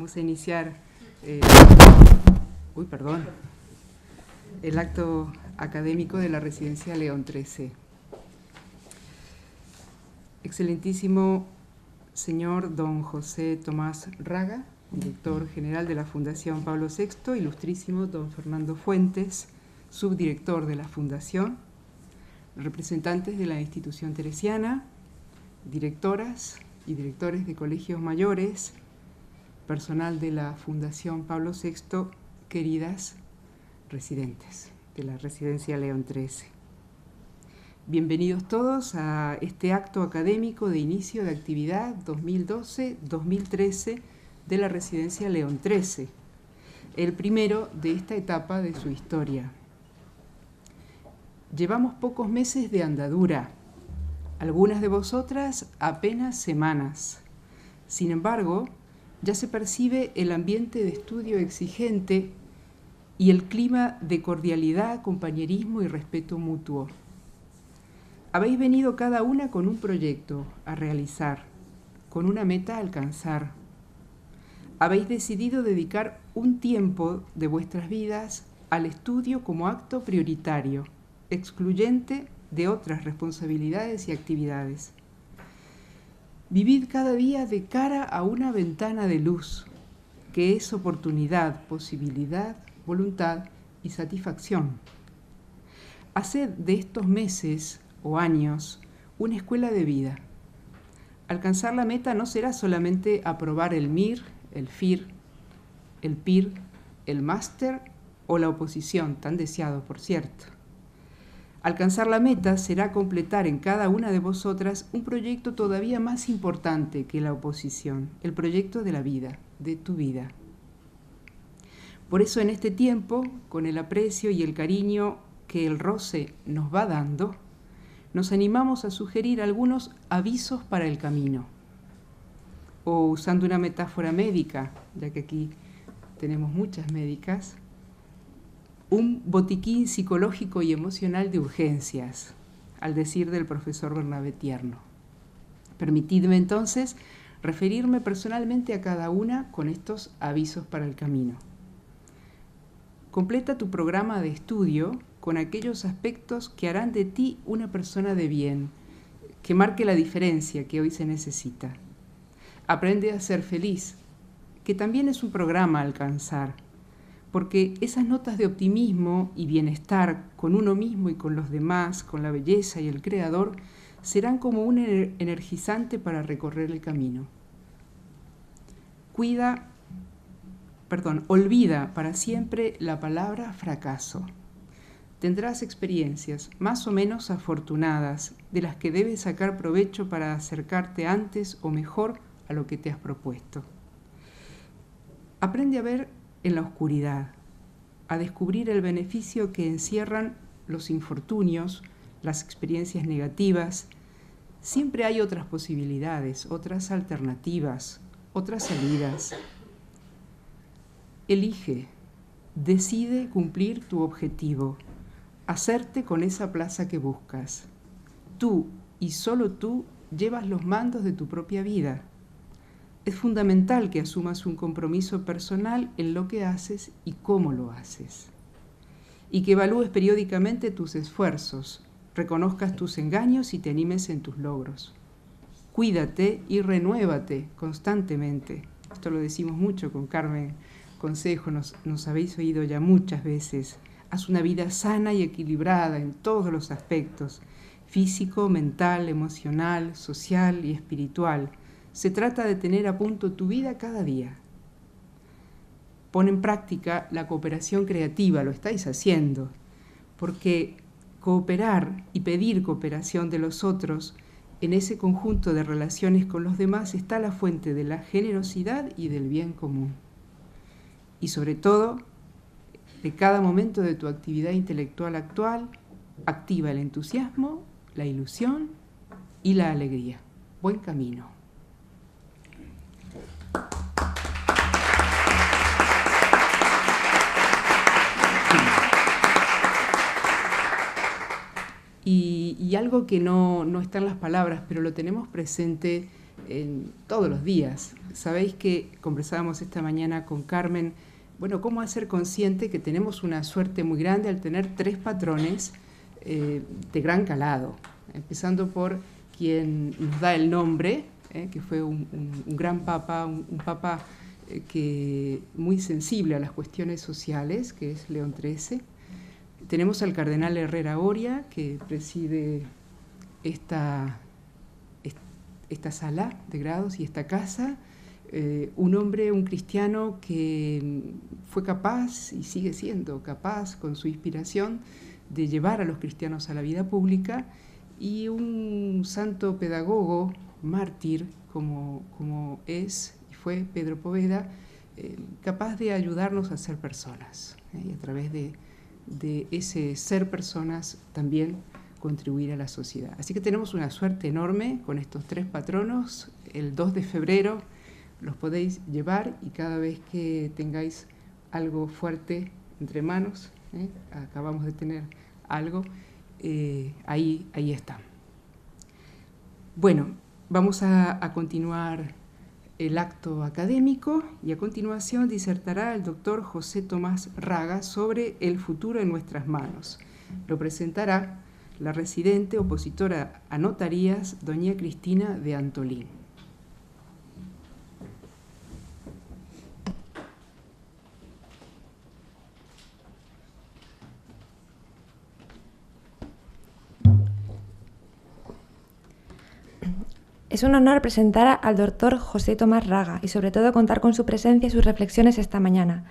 Vamos a iniciar el acto académico de la Residencia León XIII. Excelentísimo señor don José Tomás Raga, director general de la Fundación Pablo VI, ilustrísimo don Fernando Fuentes, subdirector de la Fundación, representantes de la institución teresiana, directoras y directores de colegios mayores, personal de la Fundación Pablo VI, queridas residentes de la Residencia León XIII. Bienvenidos todos a este acto académico de inicio de actividad 2012-2013 de la Residencia León XIII, el primero de esta etapa de su historia. Llevamos pocos meses de andadura, algunas de vosotras apenas semanas. Sin embargo, ya se percibe el ambiente de estudio exigente y el clima de cordialidad, compañerismo y respeto mutuo. Habéis venido cada una con un proyecto a realizar, con una meta a alcanzar. Habéis decidido dedicar un tiempo de vuestras vidas al estudio como acto prioritario, excluyente de otras responsabilidades y actividades. Vivid cada día de cara a una ventana de luz, que es oportunidad, posibilidad, voluntad y satisfacción. Haced de estos meses o años una escuela de vida. Alcanzar la meta no será solamente aprobar el MIR, el FIR, el PIR, el máster o la oposición, tan deseado por cierto. Alcanzar la meta será completar en cada una de vosotras un proyecto todavía más importante que la oposición, el proyecto de la vida, de tu vida. Por eso en este tiempo, con el aprecio y el cariño que el roce nos va dando, nos animamos a sugerir algunos avisos para el camino. O usando una metáfora médica, ya que aquí tenemos muchas médicas, un botiquín psicológico y emocional de urgencias, al decir del profesor Bernabé Tierno. Permitidme entonces referirme personalmente a cada una con estos avisos para el camino. Completa tu programa de estudio con aquellos aspectos que harán de ti una persona de bien, que marque la diferencia que hoy se necesita. Aprende a ser feliz, que también es un programa a alcanzar, porque esas notas de optimismo y bienestar con uno mismo y con los demás, con la belleza y el Creador, serán como un energizante para recorrer el camino. Olvida para siempre la palabra fracaso. Tendrás experiencias más o menos afortunadas de las que debes sacar provecho para acercarte antes o mejor a lo que te has propuesto. Aprende a ver en la oscuridad, a descubrir el beneficio que encierran los infortunios, las experiencias negativas. Siempre hay otras posibilidades, otras alternativas, otras salidas. Elige, decide cumplir tu objetivo, hacerte con esa plaza que buscas. Tú y solo tú llevas los mandos de tu propia vida. Es fundamental que asumas un compromiso personal en lo que haces y cómo lo haces. Y que evalúes periódicamente tus esfuerzos, reconozcas tus engaños y te animes en tus logros. Cuídate y renuévate constantemente. Esto lo decimos mucho con Carmen Consejo, nos habéis oído ya muchas veces. Haz una vida sana y equilibrada en todos los aspectos, físico, mental, emocional, social y espiritual. Se trata de tener a punto tu vida cada día. Pon en práctica la cooperación creativa, lo estáis haciendo, porque cooperar y pedir cooperación de los otros en ese conjunto de relaciones con los demás está la fuente de la generosidad y del bien común. Y sobre todo, de cada momento de tu actividad intelectual actual, activa el entusiasmo, la ilusión y la alegría. Buen camino. Y algo que no está en las palabras, pero lo tenemos presente en todos los días. Sabéis que conversábamos esta mañana con Carmen, bueno, cómo hacer consciente que tenemos una suerte muy grande al tener 3 patrones de gran calado, empezando por quien nos da el nombre, que fue un gran papa, un papa que muy sensible a las cuestiones sociales, que es León XIII. Tenemos al cardenal Herrera Oria, que preside esta sala de grados y esta casa, un hombre, un cristiano que fue capaz y sigue siendo capaz con su inspiración de llevar a los cristianos a la vida pública, y un santo pedagogo, mártir, como es y fue Pedro Poveda, capaz de ayudarnos a ser personas, y a través de ese ser personas también contribuir a la sociedad. Así que tenemos una suerte enorme con estos 3 patronos. El 2 de febrero los podéis llevar, y cada vez que tengáis algo fuerte entre manos, acabamos de tener algo, ahí está. Bueno, vamos a continuar el acto académico, y a continuación disertará el doctor José Tomás Raga sobre el futuro en nuestras manos. Lo presentará la residente opositora a notarías, doña Cristina de Antolín. Es un honor presentar al doctor José Tomás Raga y sobre todo contar con su presencia y sus reflexiones esta mañana.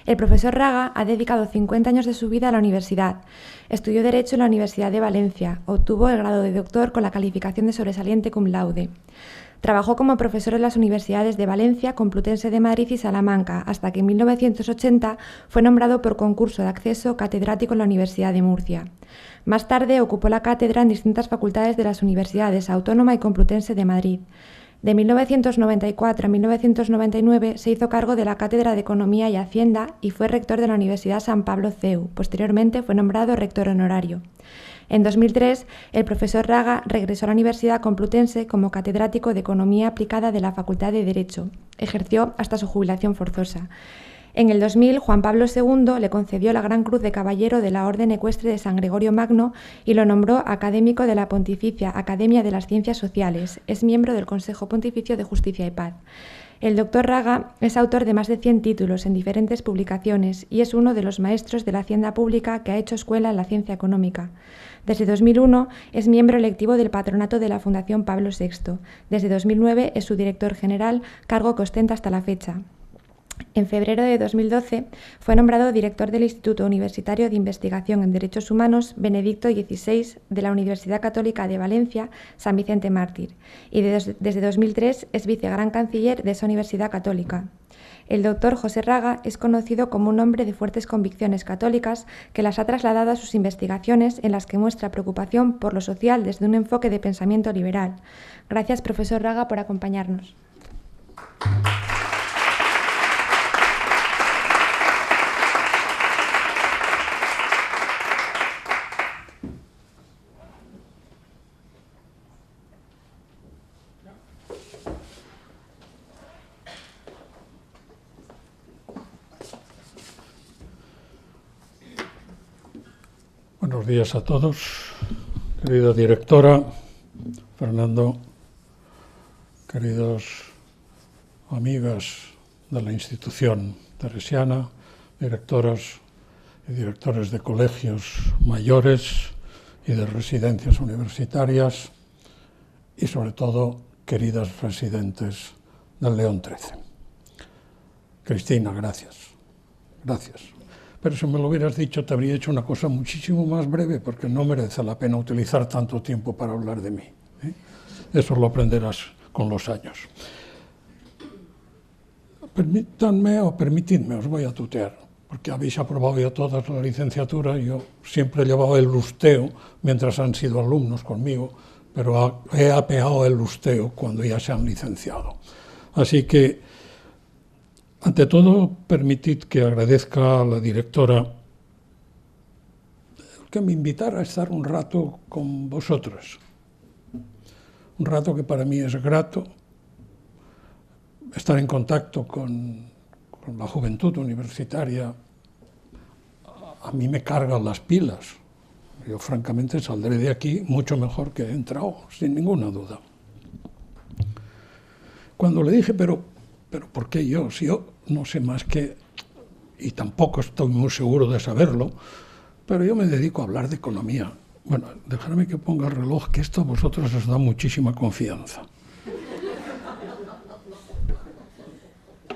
El profesor Raga ha dedicado 50 años de su vida a la universidad. Estudió Derecho en la Universidad de Valencia. Obtuvo el grado de doctor con la calificación de sobresaliente cum laude. Trabajó como profesor en las universidades de Valencia, Complutense de Madrid y Salamanca, hasta que en 1980 fue nombrado por concurso de acceso catedrático en la Universidad de Murcia. Más tarde ocupó la cátedra en distintas facultades de las universidades Autónoma y Complutense de Madrid. De 1994 a 1999 se hizo cargo de la Cátedra de Economía y Hacienda y fue rector de la Universidad San Pablo CEU. Posteriormente fue nombrado rector honorario. En 2003, el profesor Raga regresó a la Universidad Complutense como catedrático de Economía Aplicada de la Facultad de Derecho. Ejerció hasta su jubilación forzosa. En el 2000, Juan Pablo II le concedió la Gran Cruz de Caballero de la Orden Ecuestre de San Gregorio Magno y lo nombró académico de la Pontificia Academia de las Ciencias Sociales. Es miembro del Consejo Pontificio de Justicia y Paz. El doctor Raga es autor de más de 100 títulos en diferentes publicaciones y es uno de los maestros de la hacienda pública que ha hecho escuela en la ciencia económica. Desde 2001 es miembro electivo del patronato de la Fundación Pablo VI. Desde 2009 es su director general, cargo que ostenta hasta la fecha. En febrero de 2012 fue nombrado director del Instituto Universitario de Investigación en Derechos Humanos Benedicto XVI de la Universidad Católica de Valencia, San Vicente Mártir, y desde 2003 es vicegran canciller de esa Universidad Católica. El doctor José Raga es conocido como un hombre de fuertes convicciones católicas que las ha trasladado a sus investigaciones, en las que muestra preocupación por lo social desde un enfoque de pensamiento liberal. Gracias, profesor Raga, por acompañarnos. Buenos días a todos, querida directora, Fernando, queridos amigas de la institución teresiana, directoras y directores de colegios mayores y de residencias universitarias y sobre todo queridas residentes del León XIII. Cristina, gracias. Gracias. Pero si me lo hubieras dicho, te habría hecho una cosa muchísimo más breve, porque no merece la pena utilizar tanto tiempo para hablar de mí. Eso lo aprenderás con los años. Permítanme o permitidme, os voy a tutear, porque habéis aprobado ya todas la licenciatura. Yo siempre he llevado el lusteo mientras han sido alumnos conmigo, pero he apeado el lusteo cuando ya se han licenciado. Así que, ante todo, permitid que agradezca a la directora que me invitara a estar un rato con vosotros. Un rato que para mí es grato estar en contacto con la juventud universitaria a mí me carga las pilas. Yo francamente saldré de aquí mucho mejor que he entrado, sin ninguna duda. Cuando le dije, pero ¿por qué yo? Si yo no sé más que, y tampoco estoy muy seguro de saberlo, pero yo me dedico a hablar de economía. Bueno, dejadme que ponga el reloj, que esto a vosotros os da muchísima confianza.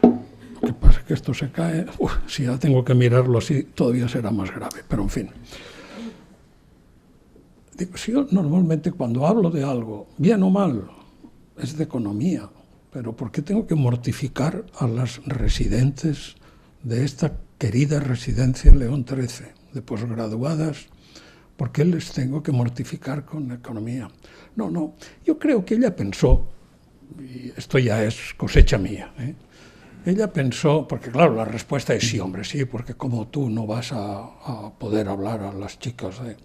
Lo que pasa es que esto se cae, si ya tengo que mirarlo así, todavía será más grave, pero en fin. Digo, si yo normalmente cuando hablo de algo, bien o mal, es de economía, pero ¿por qué tengo que mortificar a las residentes de esta querida residencia León XIII, de posgraduadas? ¿Por qué les tengo que mortificar con la economía? No, yo creo que ella pensó, y esto ya es cosecha mía, ella pensó, porque claro, la respuesta es sí, hombre, sí, porque como tú no vas a poder hablar a las chicas de...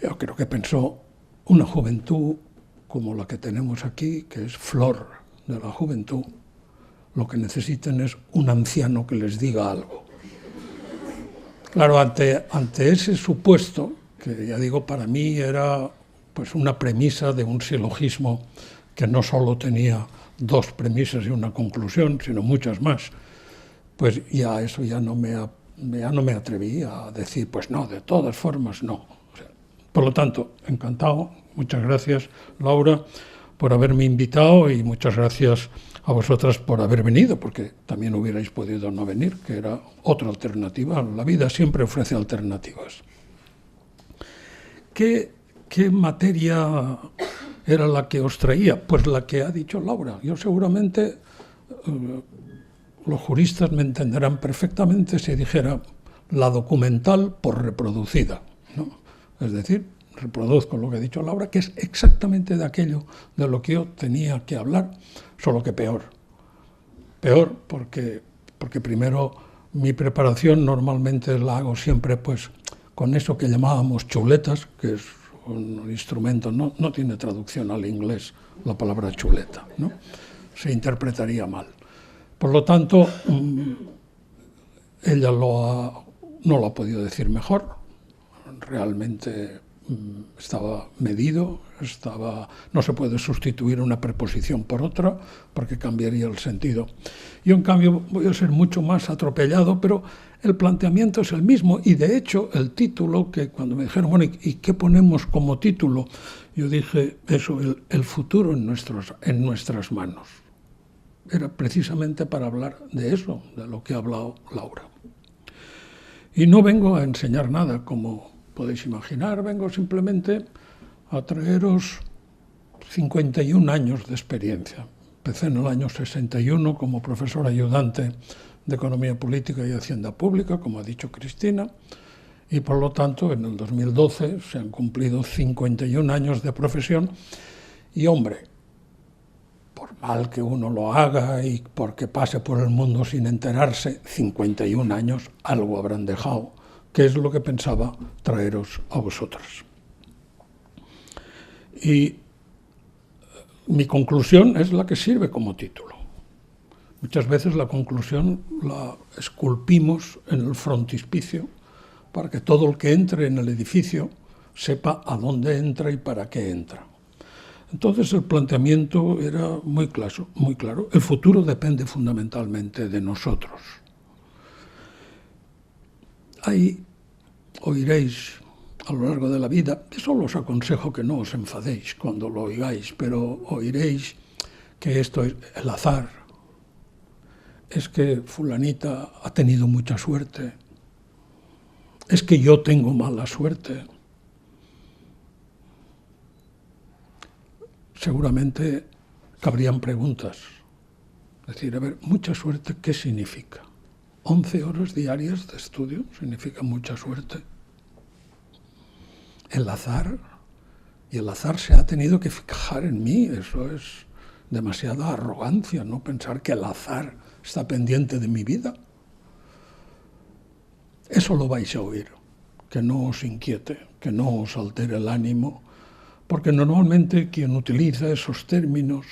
Yo creo que pensó una juventud como la que tenemos aquí, que es flor de la juventud, lo que necesitan es un anciano que les diga algo. Claro, ante ese supuesto, que ya digo, para mí era pues una premisa de un silogismo que no solo tenía dos premisas y una conclusión, sino muchas más, pues ya eso ya no me atreví a decir, pues no, de todas formas no. O sea, por lo tanto, encantado, muchas gracias, Laura, por haberme invitado y muchas gracias a vosotras por haber venido, porque también hubierais podido no venir, que era otra alternativa. La vida siempre ofrece alternativas. ¿Qué materia era la que os traía? Pues la que ha dicho Laura. Yo seguramente, los juristas me entenderán perfectamente si dijera la documental por reproducida, ¿no? Es decir, reproduzco lo que ha dicho Laura, que es exactamente de aquello de lo que yo tenía que hablar, solo que peor. Peor porque primero mi preparación normalmente la hago siempre pues con eso que llamábamos chuletas, que es un instrumento, no tiene traducción al inglés la palabra chuleta, ¿no? Se interpretaría mal. Por lo tanto, ella no lo ha podido decir mejor, realmente estaba medido, no se puede sustituir una preposición por otra porque cambiaría el sentido. Yo, en cambio, voy a ser mucho más atropellado, pero el planteamiento es el mismo y, de hecho, el título, que cuando me dijeron, bueno, ¿y qué ponemos como título? Yo dije eso, el futuro en nuestras manos. Era precisamente para hablar de eso, de lo que ha hablado Laura. Y no vengo a enseñar nada, como podéis imaginar, vengo simplemente a traeros 51 años de experiencia. Empecé en el año 61 como profesor ayudante de Economía Política y Hacienda Pública, como ha dicho Cristina, y por lo tanto en el 2012 se han cumplido 51 años de profesión y, hombre, por mal que uno lo haga y porque pase por el mundo sin enterarse, 51 años algo habrán dejado, que es lo que pensaba traeros a vosotras. Y mi conclusión es la que sirve como título. Muchas veces la conclusión la esculpimos en el frontispicio para que todo el que entre en el edificio sepa a dónde entra y para qué entra. Entonces el planteamiento era muy claro. El futuro depende fundamentalmente de nosotros. Ahí oiréis a lo largo de la vida, solo os aconsejo que no os enfadéis cuando lo oigáis, pero oiréis que esto es el azar, es que fulanita ha tenido mucha suerte, es que yo tengo mala suerte. Seguramente cabrían preguntas. Es decir, a ver, mucha suerte, ¿qué significa? 11 horas diarias de estudio significa mucha suerte. El azar, y el azar se ha tenido que fijar en mí, eso es demasiada arrogancia, no pensar que el azar está pendiente de mi vida. Eso lo vais a oír, que no os inquiete, que no os altere el ánimo, porque normalmente quien utiliza esos términos,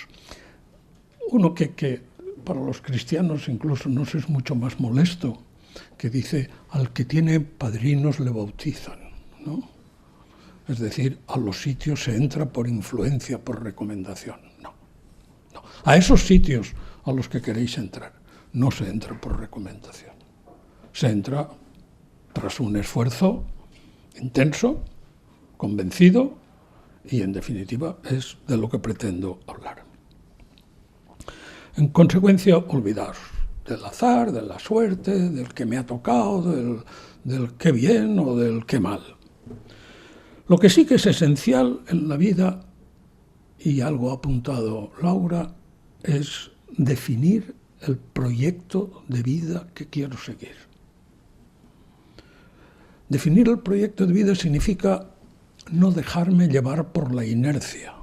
uno que para los cristianos incluso nos es mucho más molesto, que dice, al que tiene padrinos le bautizan, ¿no? Es decir, a los sitios se entra por influencia, por recomendación. No. A esos sitios a los que queréis entrar, no se entra por recomendación. Se entra tras un esfuerzo intenso, convencido, y en definitiva es de lo que pretendo hablar. En consecuencia, olvidaos del azar, de la suerte, del que me ha tocado, del qué bien o del qué mal. Lo que sí que es esencial en la vida, y algo ha apuntado Laura, es definir el proyecto de vida que quiero seguir. Definir el proyecto de vida significa no dejarme llevar por la inercia.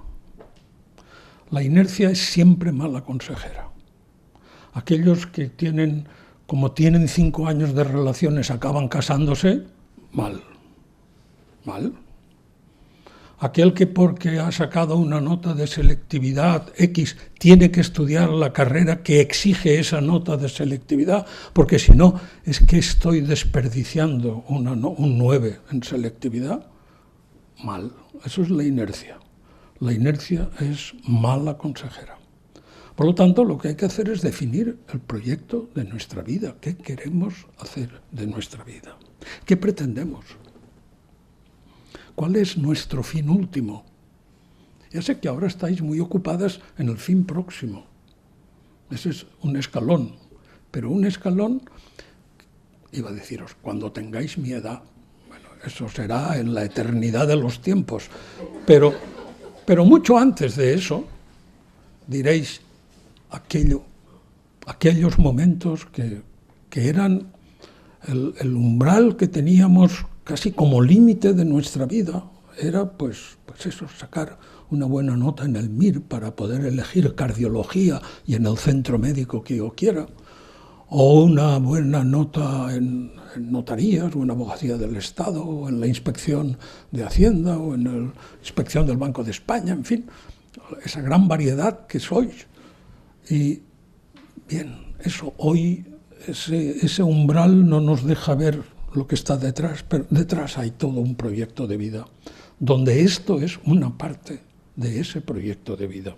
La inercia es siempre mala consejera. Aquellos que como tienen 5 años de relaciones, acaban casándose, mal. Aquel que porque ha sacado una nota de selectividad X tiene que estudiar la carrera que exige esa nota de selectividad, porque si no es que estoy desperdiciando un 9 en selectividad, mal. Eso es la inercia. La inercia es mala consejera. Por lo tanto, lo que hay que hacer es definir el proyecto de nuestra vida. ¿Qué queremos hacer de nuestra vida? ¿Qué pretendemos? ¿Cuál es nuestro fin último? Ya sé que ahora estáis muy ocupadas en el fin próximo. Ese es un escalón. Pero un escalón, iba a deciros, cuando tengáis mi edad, bueno, eso será en la eternidad de los tiempos. Pero mucho antes de eso, diréis aquellos momentos que eran el umbral que teníamos casi como límite de nuestra vida. Era pues eso, sacar una buena nota en el MIR para poder elegir cardiología y en el centro médico que yo quiera, o una buena nota en notarías o en abogacía del Estado o en la inspección de Hacienda o en la inspección del Banco de España, en fin, esa gran variedad que sois. Y bien, eso hoy, ese umbral no nos deja ver lo que está detrás, pero detrás hay todo un proyecto de vida, donde esto es una parte de ese proyecto de vida.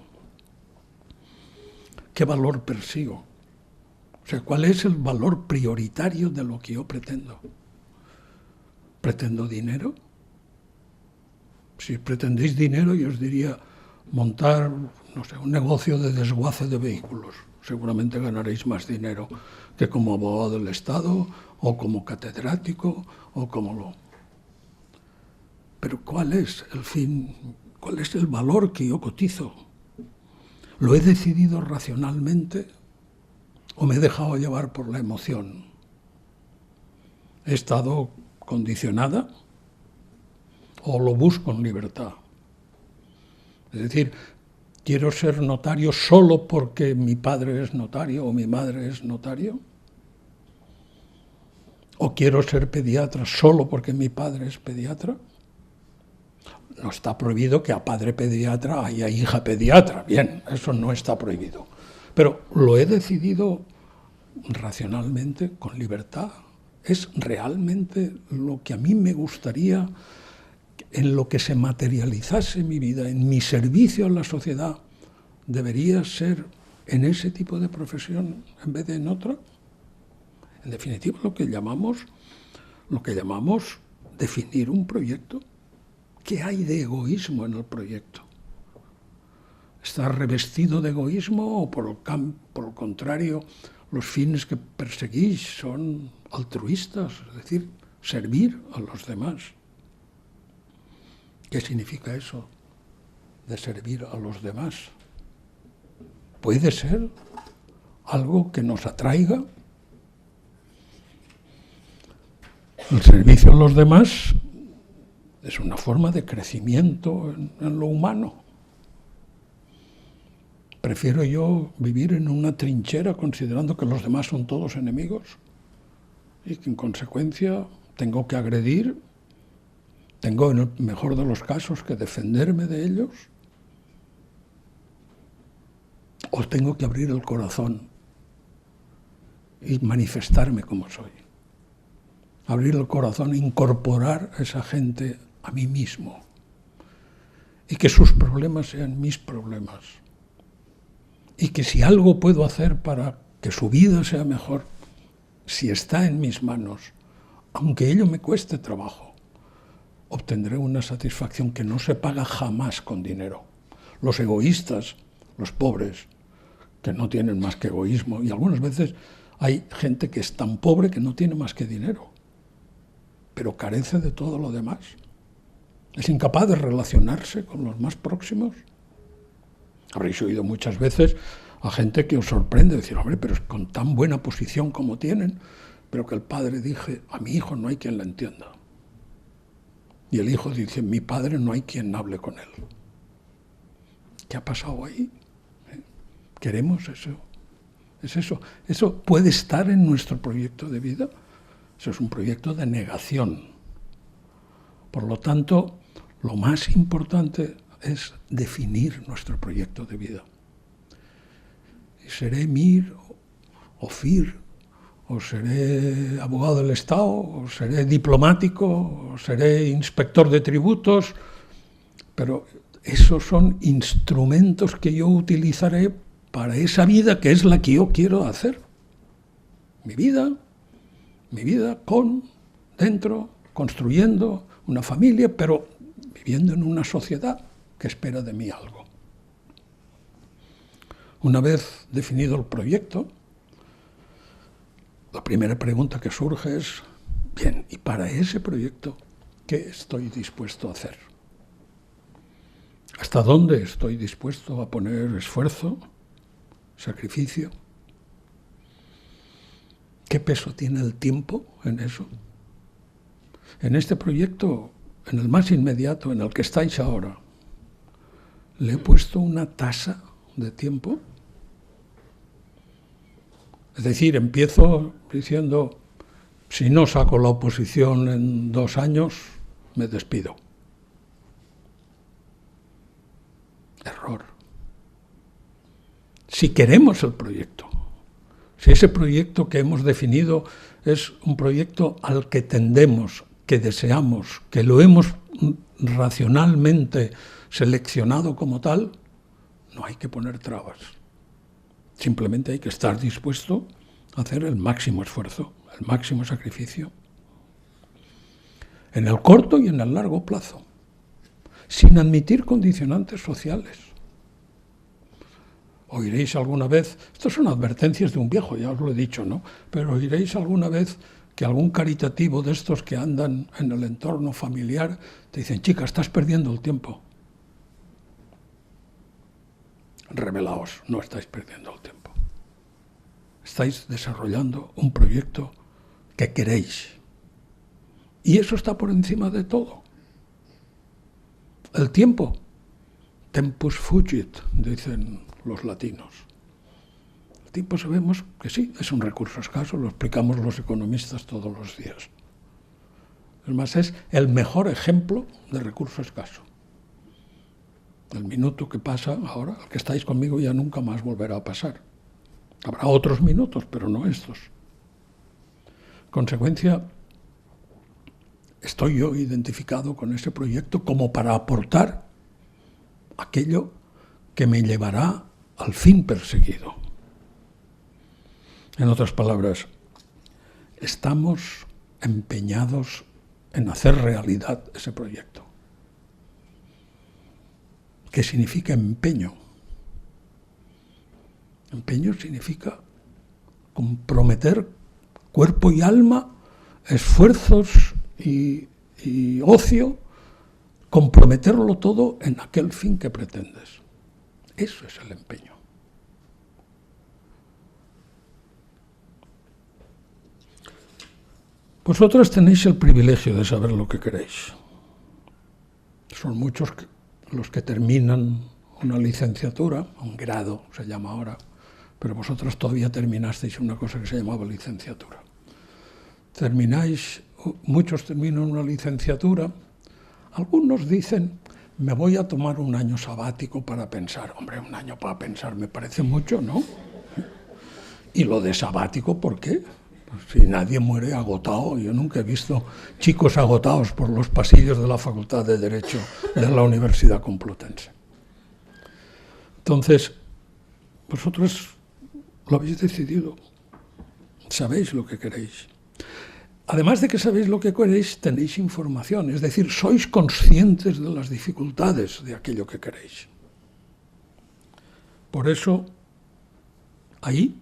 ¿Qué valor persigo? O sea, ¿cuál es el valor prioritario de lo que yo pretendo? ¿Pretendo dinero? Si pretendéis dinero, yo os diría montar, no sé, un negocio de desguace de vehículos. Seguramente ganaréis más dinero que como abogado del Estado o como catedrático o como lo... Pero ¿cuál es el fin? ¿Cuál es el valor que yo cotizo? ¿Lo he decidido racionalmente o me he dejado llevar por la emoción? ¿He estado condicionada o lo busco en libertad? Es decir, ¿quiero ser notario solo porque mi padre es notario o mi madre es notario? ¿O quiero ser pediatra solo porque mi padre es pediatra? No está prohibido que a padre pediatra haya hija pediatra. Bien, eso no está prohibido. Pero lo he decidido racionalmente, con libertad. Es realmente lo que a mí me gustaría, en lo que se materializase mi vida, en mi servicio a la sociedad, debería ser en ese tipo de profesión en vez de en otra. En definitiva, lo que llamamos definir un proyecto. ¿Qué hay de egoísmo en el proyecto? ¿Está revestido de egoísmo o por el contrario, los fines que perseguís son altruistas, es decir, servir a los demás? ¿Qué significa eso de servir a los demás? ¿Puede ser algo que nos atraiga? El servicio a los demás es una forma de crecimiento en lo humano. ¿Prefiero yo vivir en una trinchera considerando que los demás son todos enemigos y que en consecuencia tengo que agredir, tengo en el mejor de los casos que defenderme de ellos? ¿O tengo que abrir el corazón y manifestarme como soy. Abrir el corazón, incorporar a esa gente a mí mismo. Y que sus problemas sean mis problemas. Y que si algo puedo hacer para que su vida sea mejor, si está en mis manos, aunque ello me cueste trabajo, obtendré una satisfacción que no se paga jamás con dinero. Los egoístas, los pobres, que no tienen más que egoísmo, y algunas veces hay gente que es tan pobre que no tiene más que dinero, pero carece de todo lo demás. Es incapaz de relacionarse con los más próximos. Habréis oído muchas veces a gente que os sorprende decir, hombre, pero es con tan buena posición como tienen, pero que el padre dice, a mi hijo no hay quien le entienda. Y el hijo dice, mi padre no hay quien hable con él. ¿Qué ha pasado ahí? ¿Queremos eso? ¿Es eso? ¿Eso puede estar en nuestro proyecto de vida? Eso es un proyecto de negación. Por lo tanto, lo más importante es definir nuestro proyecto de vida. Y seré Mir o Fir, o seré abogado del Estado, o seré diplomático, o seré inspector de tributos, pero esos son instrumentos que yo utilizaré para esa vida que es la que yo quiero hacer. Mi vida dentro, construyendo una familia, pero viviendo en una sociedad que espera de mí algo. Una vez definido el proyecto, la primera pregunta que surge es, bien, ¿y para ese proyecto qué estoy dispuesto a hacer? ¿Hasta dónde estoy dispuesto a poner esfuerzo, sacrificio? ¿Qué peso tiene el tiempo en eso? En este proyecto, en el más inmediato, en el que estáis ahora, ¿le he puesto una tasa de tiempo? Es decir, empiezo diciendo, si no saco la oposición en 2 años, me despido. Error. Si queremos el proyecto, si ese proyecto que hemos definido es un proyecto al que tendemos, que deseamos, que lo hemos racionalmente seleccionado como tal, no hay que poner trabas. Simplemente hay que estar dispuesto a hacer el máximo esfuerzo, el máximo sacrificio, en el corto y en el largo plazo, sin admitir condicionantes sociales. Oiréis alguna vez, estas son advertencias de un viejo, ya os lo he dicho, ¿no? Pero oiréis alguna vez que algún caritativo de estos que andan en el entorno familiar te dicen, chica, estás perdiendo el tiempo. Rebelaos, no estáis perdiendo el tiempo. Estáis desarrollando un proyecto que queréis. Y eso está por encima de todo. El tiempo, tempus fugit, dicen los latinos. El tiempo sabemos que sí, es un recurso escaso, lo explicamos los economistas todos los días. Además, es el mejor ejemplo de recurso escaso. El minuto que pasa ahora, el que estáis conmigo, ya nunca más volverá a pasar. Habrá otros minutos, pero no estos. Consecuencia, estoy yo identificado con ese proyecto como para aportar aquello que me llevará al fin perseguido. En otras palabras, estamos empeñados en hacer realidad ese proyecto. ¿Qué significa empeño? Empeño significa comprometer cuerpo y alma, esfuerzos y ocio, comprometerlo todo en aquel fin que pretendes. Eso es el empeño. Vosotros tenéis el privilegio de saber lo que queréis. Son muchos los que terminan una licenciatura, un grado se llama ahora, pero vosotros todavía terminasteis una cosa que se llamaba licenciatura. Muchos terminan una licenciatura, algunos dicen, me voy a tomar un año sabático para pensar. Hombre, un año para pensar me parece mucho, ¿no? Y lo de sabático, ¿por qué? Pues si nadie muere agotado. Yo nunca he visto chicos agotados por los pasillos de la Facultad de Derecho de la Universidad Complutense. Entonces, vosotros lo habéis decidido. Sabéis lo que queréis. Además de que sabéis lo que queréis, tenéis información. Es decir, sois conscientes de las dificultades de aquello que queréis. Por eso, ahí,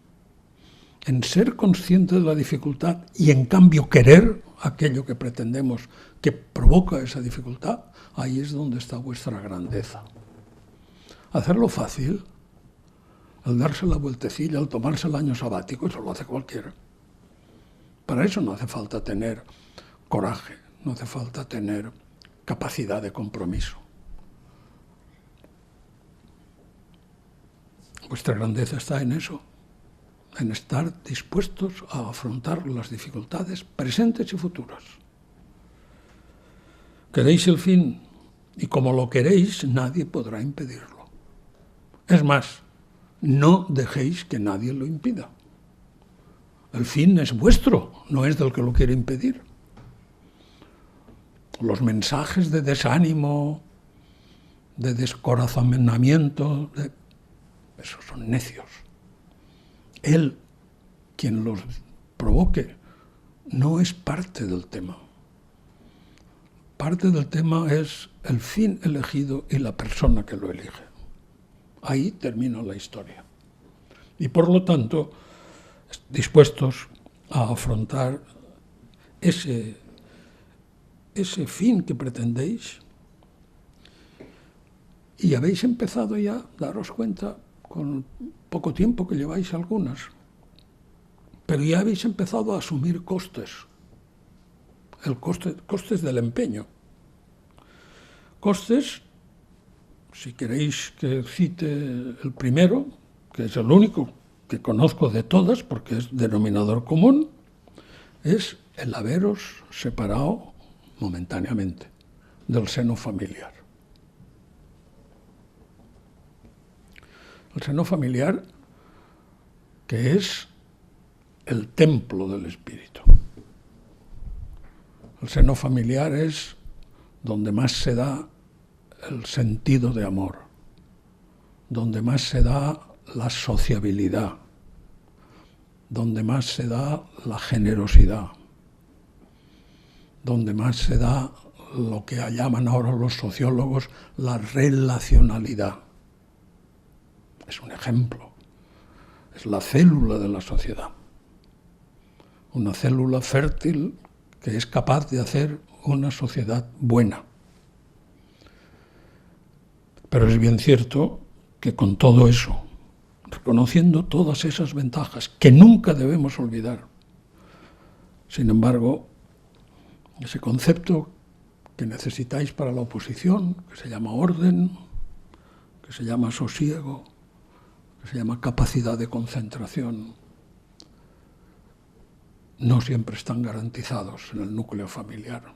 en ser consciente de la dificultad y en cambio querer aquello que pretendemos que provoca esa dificultad, ahí es donde está vuestra grandeza. Hacerlo fácil, el darse la vueltecilla, el tomarse el año sabático, eso lo hace cualquiera. Para eso no hace falta tener coraje, no hace falta tener capacidad de compromiso. Vuestra grandeza está en eso, en estar dispuestos a afrontar las dificultades presentes y futuras. Queréis el fin, y como lo queréis, nadie podrá impedirlo. Es más, no dejéis que nadie lo impida. El fin es vuestro, no es del que lo quiere impedir. Los mensajes de desánimo, de descorazonamiento, esos son necios. Él, quien los provoque, no es parte del tema. Parte del tema es el fin elegido y la persona que lo elige. Ahí termina la historia. Y por lo tanto, dispuestos a afrontar ese fin que pretendéis, y habéis empezado ya a daros cuenta con poco tiempo que lleváis algunas, pero ya habéis empezado a asumir costes, costes del empeño. Costes, si queréis que cite el primero, que es el único que conozco de todas, porque es denominador común, es el haberos separado momentáneamente del seno familiar. El seno familiar, que es el templo del espíritu. El seno familiar es donde más se da el sentido de amor, donde más se da la sociabilidad, donde más se da la generosidad, donde más se da lo que llaman ahora los sociólogos la relacionalidad. Es un ejemplo, es la célula de la sociedad, una célula fértil que es capaz de hacer una sociedad buena. Pero es bien cierto que con todo eso, reconociendo todas esas ventajas que nunca debemos olvidar, sin embargo, ese concepto que necesitáis para la oposición, que se llama orden, que se llama sosiego, que se llama capacidad de concentración, no siempre están garantizados en el núcleo familiar,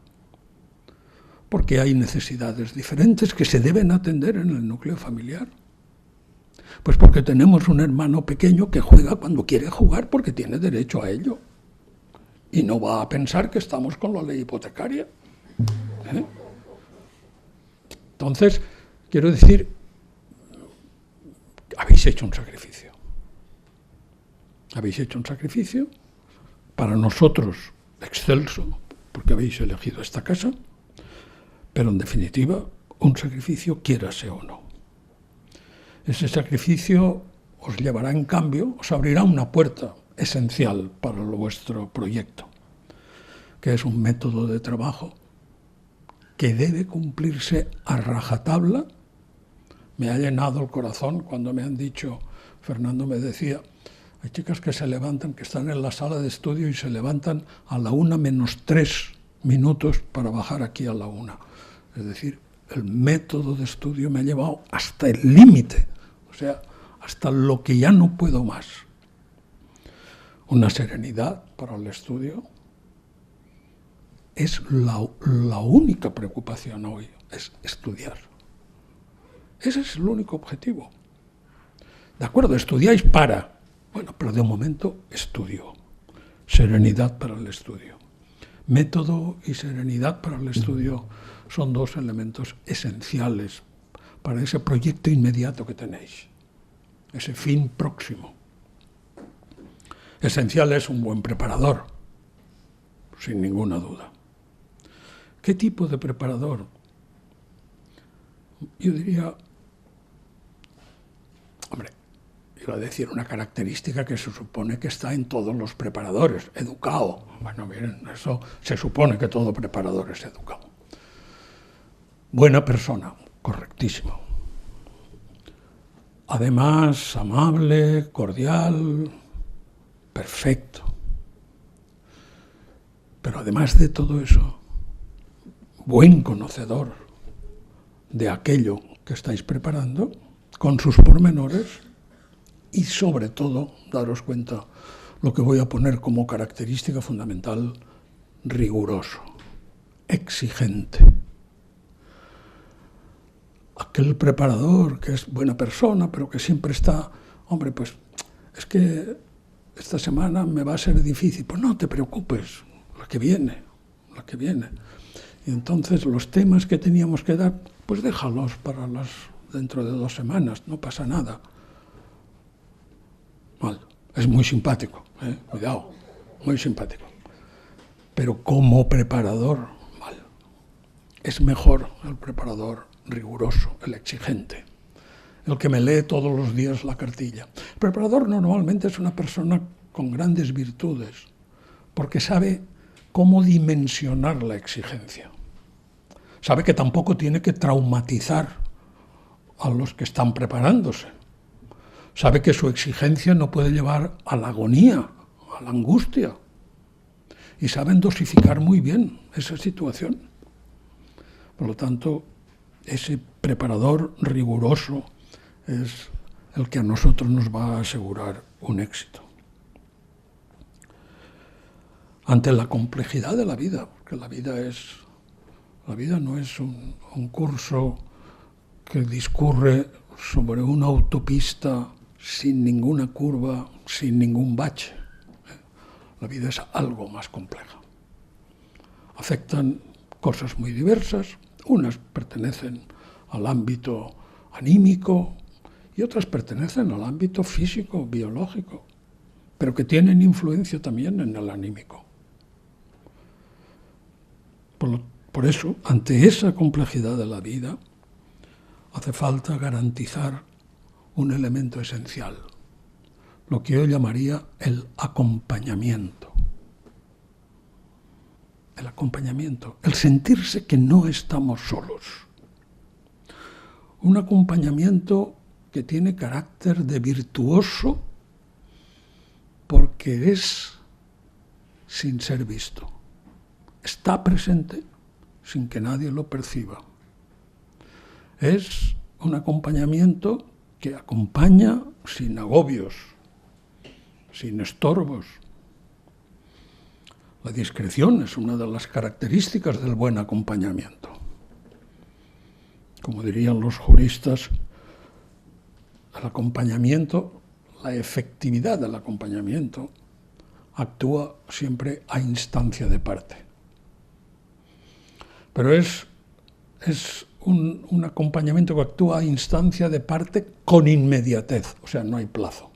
porque hay necesidades diferentes que se deben atender en el núcleo familiar. Pues porque tenemos un hermano pequeño que juega cuando quiere jugar porque tiene derecho a ello. Y no va a pensar que estamos con la ley hipotecaria. Entonces, quiero decir, habéis hecho un sacrificio. Habéis hecho un sacrificio, para nosotros excelso, porque habéis elegido esta casa, pero en definitiva, un sacrificio, quiérase o no. Ese sacrificio os llevará, en cambio, os abrirá una puerta esencial para vuestro proyecto, que es un método de trabajo que debe cumplirse a rajatabla. Me ha llenado el corazón cuando me han dicho, Fernando me decía, hay chicas que se levantan, que están en la sala de estudio y se levantan a la 1:03 para bajar aquí a la 1. Es decir, el método de estudio me ha llevado hasta el límite, o sea, hasta lo que ya no puedo más. Una serenidad para el estudio es la única preocupación hoy, es estudiar. Ese es el único objetivo. De acuerdo, estudiáis para, Bueno, pero de momento estudio. Serenidad para el estudio. Método y serenidad para el estudio son dos elementos esenciales para ese proyecto inmediato que tenéis, ese fin próximo. Esencial es un buen preparador, sin ninguna duda. ¿Qué tipo de preparador? Yo diría, hombre, iba a decir una característica que se supone que está en todos los preparadores, educado. Bueno, miren, eso se supone que todo preparador es educado. Buena persona, correctísimo. Además, amable, cordial, perfecto. Pero además de todo eso, buen conocedor de aquello que estáis preparando, con sus pormenores, y sobre todo, daros cuenta, lo que voy a poner como característica fundamental, riguroso, exigente. Aquel preparador que es buena persona, pero que siempre está, hombre, pues es que esta semana me va a ser difícil. Pues no te preocupes, la que viene. Y entonces los temas que teníamos que dar, pues déjalos para dentro de 2 semanas, no pasa nada. Mal. Es muy simpático, cuidado, muy simpático. Pero como preparador, mal. Es mejor el preparador riguroso, el exigente, el que me lee todos los días la cartilla. El preparador normalmente es una persona con grandes virtudes, porque sabe cómo dimensionar la exigencia. Sabe que tampoco tiene que traumatizar a los que están preparándose. Sabe que su exigencia no puede llevar a la agonía, a la angustia. Y saben dosificar muy bien esa situación. Por lo tanto, ese preparador riguroso es el que a nosotros nos va a asegurar un éxito. Ante la complejidad de la vida, porque la vida no es un curso que discurre sobre una autopista sin ninguna curva, sin ningún bache. La vida es algo más compleja. Afectan cosas muy diversas, unas pertenecen al ámbito anímico y otras pertenecen al ámbito físico, biológico, pero que tienen influencia también en el anímico. Por eso, ante esa complejidad de la vida, hace falta garantizar un elemento esencial, lo que yo llamaría el acompañamiento. El acompañamiento, el sentirse que no estamos solos. Un acompañamiento que tiene carácter de virtuoso porque es sin ser visto. Está presente sin que nadie lo perciba. Es un acompañamiento que acompaña sin agobios, sin estorbos. La discreción es una de las características del buen acompañamiento. Como dirían los juristas, el acompañamiento, la efectividad del acompañamiento, actúa siempre a instancia de parte. Pero es un acompañamiento que actúa a instancia de parte con inmediatez, o sea, no hay plazo.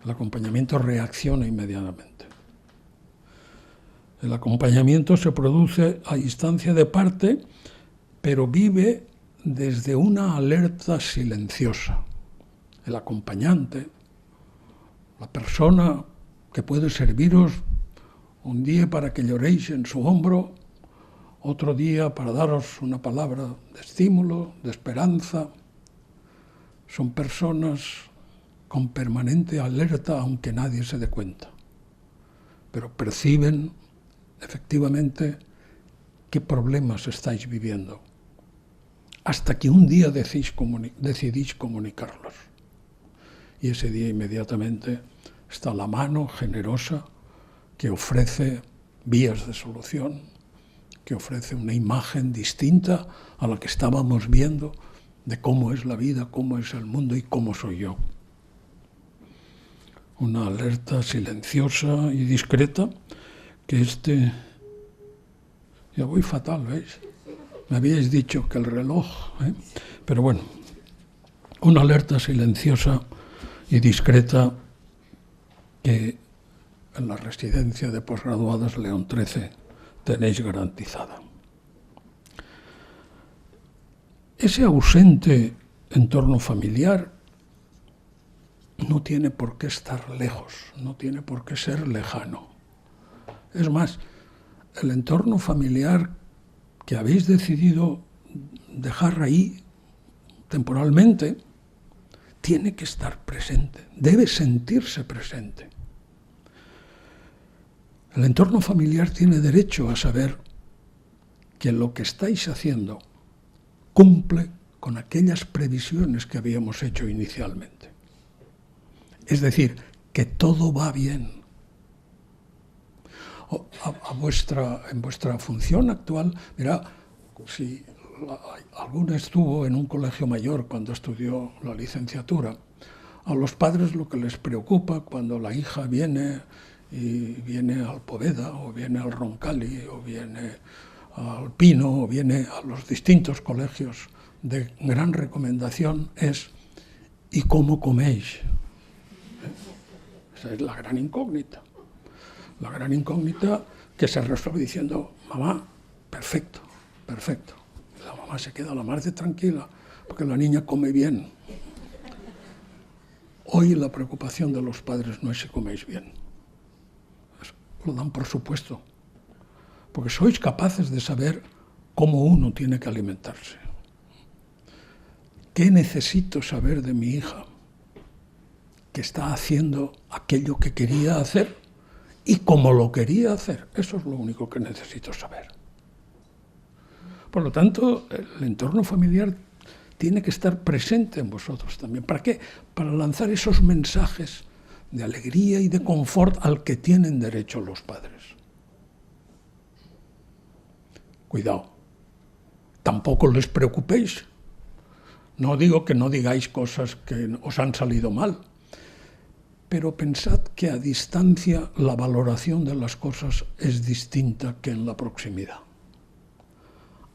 El acompañamiento reacciona inmediatamente. El acompañamiento se produce a instancia de parte, pero vive desde una alerta silenciosa. El acompañante, la persona que puede serviros un día para que lloréis en su hombro, otro día para daros una palabra de estímulo, de esperanza. Son personas con permanente alerta, aunque nadie se dé cuenta. Pero perciben efectivamente qué problemas estáis viviendo, hasta que un día decidís comunicarlos. Y ese día inmediatamente está la mano generosa que ofrece vías de solución, que ofrece una imagen distinta a la que estábamos viendo de cómo es la vida, cómo es el mundo y cómo soy yo. una alerta silenciosa y discreta, que ya voy fatal, ¿veis? Me habíais dicho que el reloj, pero bueno, una alerta silenciosa y discreta que en la residencia de posgraduados León XIII tenéis garantizada. Ese ausente entorno familiar no tiene por qué estar lejos, no tiene por qué ser lejano. Es más, el entorno familiar que habéis decidido dejar ahí temporalmente tiene que estar presente, debe sentirse presente. El entorno familiar tiene derecho a saber que lo que estáis haciendo cumple con aquellas previsiones que habíamos hecho inicialmente. Es decir, que todo va bien. En vuestra función actual, mirad, si alguna estuvo en un colegio mayor cuando estudió la licenciatura, a los padres lo que les preocupa cuando la hija viene al Poveda, o viene al Roncalli, o viene al Pino, o viene a los distintos colegios de gran recomendación, es ¿y cómo coméis? Esa es la gran incógnita. La gran incógnita que se resuelve diciendo, mamá, perfecto, perfecto. La mamá se queda la más de tranquila porque la niña come bien. Hoy la preocupación de los padres no es si coméis bien. Lo dan por supuesto, porque sois capaces de saber cómo uno tiene que alimentarse. ¿Qué necesito saber de mi hija? Que está haciendo aquello que quería hacer y cómo lo quería hacer. Eso es lo único que necesito saber. Por lo tanto, el entorno familiar tiene que estar presente en vosotros también. ¿Para qué? Para lanzar esos mensajes de alegría y de confort al que tienen derecho los padres. Cuidado, tampoco les preocupéis. No digo que no digáis cosas que os han salido mal, pero pensad que a distancia la valoración de las cosas es distinta que en la proximidad.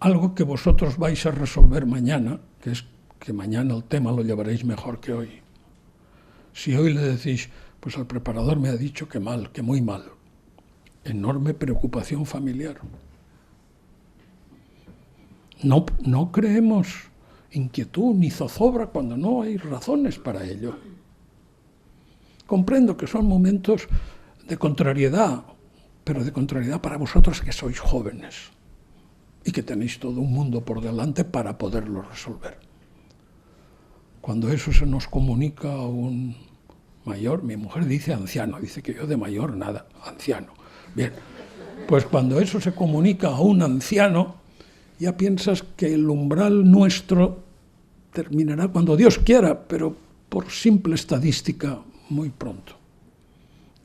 Algo que vosotros vais a resolver mañana, que es que mañana el tema lo llevaréis mejor que hoy. Si hoy le decís, pues el preparador me ha dicho que mal, que muy mal, enorme preocupación familiar. No creemos inquietud ni zozobra cuando no hay razones para ello. Comprendo que son momentos de contrariedad, pero de contrariedad para vosotros que sois jóvenes y que tenéis todo un mundo por delante para poderlo resolver. Cuando eso se nos comunica a un mayor, mi mujer dice anciano, dice que yo de mayor nada, anciano. Bien, pues cuando eso se comunica a un anciano, ya piensas que el umbral nuestro terminará cuando Dios quiera, pero por simple estadística muy pronto.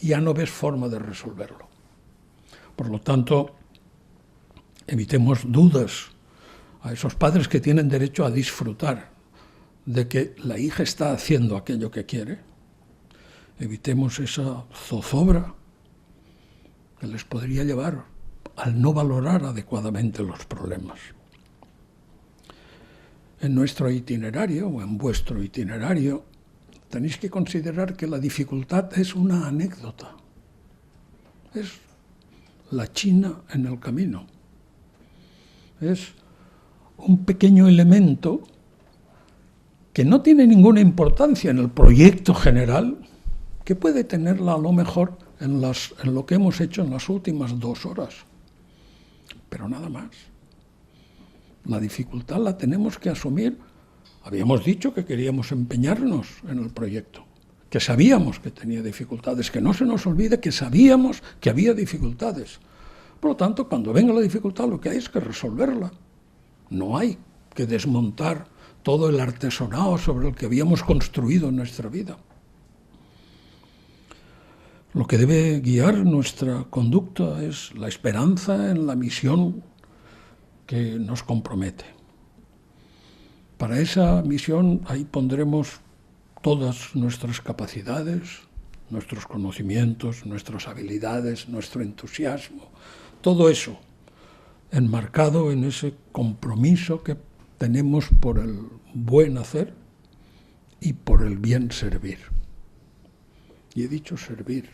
Ya no ves forma de resolverlo. Por lo tanto, evitemos dudas a esos padres que tienen derecho a disfrutar de que la hija está haciendo aquello que quiere. Evitemos esa zozobra que les podría llevar al no valorar adecuadamente los problemas. En nuestro itinerario, o en vuestro itinerario, tenéis que considerar que la dificultad es una anécdota. Es la china en el camino. Es un pequeño elemento que no tiene ninguna importancia en el proyecto general, que puede tenerla a lo mejor en lo que hemos hecho en las últimas 2 horas. Pero nada más. La dificultad la tenemos que asumir. Habíamos dicho que queríamos empeñarnos en el proyecto, que sabíamos que tenía dificultades, que no se nos olvide que sabíamos que había dificultades. Por lo tanto, cuando venga la dificultad, lo que hay es que resolverla. No hay que desmontar todo el artesonado sobre el que habíamos construido en nuestra vida. Lo que debe guiar nuestra conducta es la esperanza en la misión que nos compromete. Para esa misión ahí pondremos todas nuestras capacidades, nuestros conocimientos, nuestras habilidades, nuestro entusiasmo, todo eso enmarcado en ese compromiso que tenemos por el buen hacer y por el bien servir. Y he dicho servir.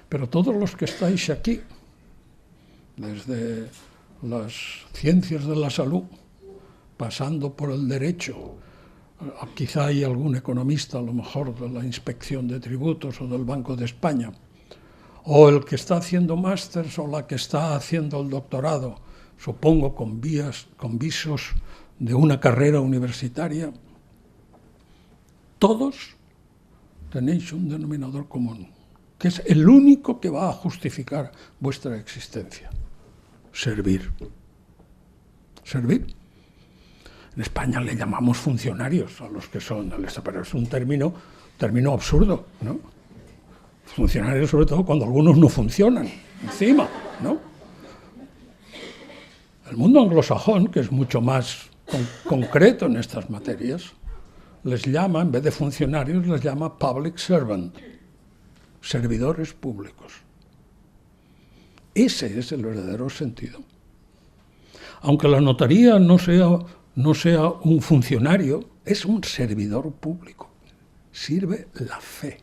Pero todos los que estáis aquí, desde las ciencias de la salud, pasando por el derecho, quizá hay algún economista, a lo mejor de la Inspección de Tributos o del Banco de España, o el que está haciendo másters o la que está haciendo el doctorado, supongo con visos de una carrera universitaria, todos tenéis un denominador común, que es el único que va a justificar vuestra existencia: servir. Servir. En España le llamamos funcionarios a los que son, pero es un término absurdo, ¿no? Funcionarios, sobre todo cuando algunos no funcionan, encima, ¿no? El mundo anglosajón, que es mucho más concreto en estas materias, les llama, en vez de funcionarios, les llama public servant, servidores públicos. Ese es el verdadero sentido. Aunque la notaría no sea un funcionario, es un servidor público. Sirve la fe,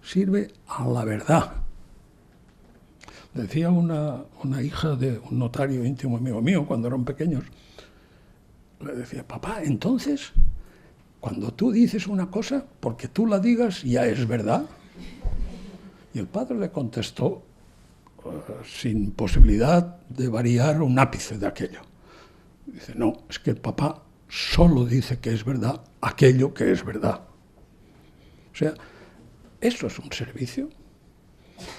sirve a la verdad. Decía una hija de un notario íntimo amigo mío, cuando eran pequeños, le decía: papá, entonces, cuando tú dices una cosa, porque tú la digas, ya es verdad. Y el padre le contestó, sin posibilidad de variar un ápice de aquello. Dice: no, es que el papá solo dice que es verdad aquello que es verdad. O sea, ¿eso es un servicio?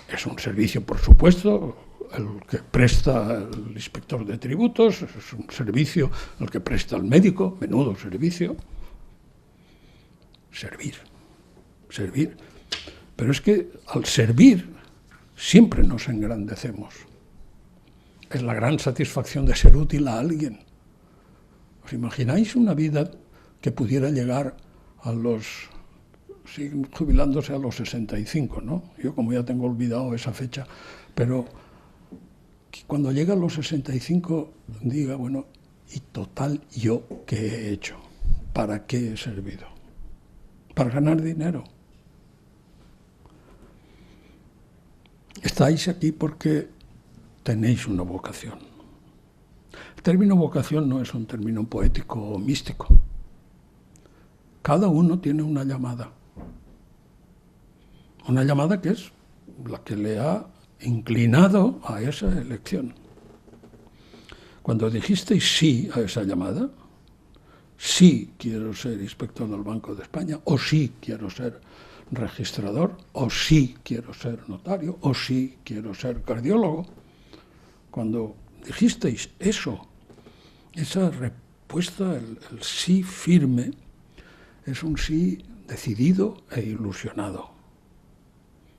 Es un servicio, por supuesto, el que presta el inspector de tributos, es un servicio el que presta el médico, menudo servicio. Servir, servir. Pero es que al servir siempre nos engrandecemos. Es la gran satisfacción de ser útil a alguien. ¿Os imagináis una vida que pudiera llegar a siguen jubilándose a los 65, ¿no? Yo, como ya tengo olvidado esa fecha, pero cuando llega a los 65 diga: bueno, ¿y total yo qué he hecho? ¿Para qué he servido? ¿Para ganar dinero? Estáis aquí porque tenéis una vocación. El término vocación no es un término poético o místico. Cada uno tiene una llamada. Una llamada que es la que le ha inclinado a esa elección. Cuando dijisteis sí a esa llamada, sí quiero ser inspector del Banco de España, o sí quiero ser registrador, o sí quiero ser notario, o sí quiero ser cardiólogo. Cuando dijisteis eso, esa respuesta, el sí firme, es un sí decidido e ilusionado.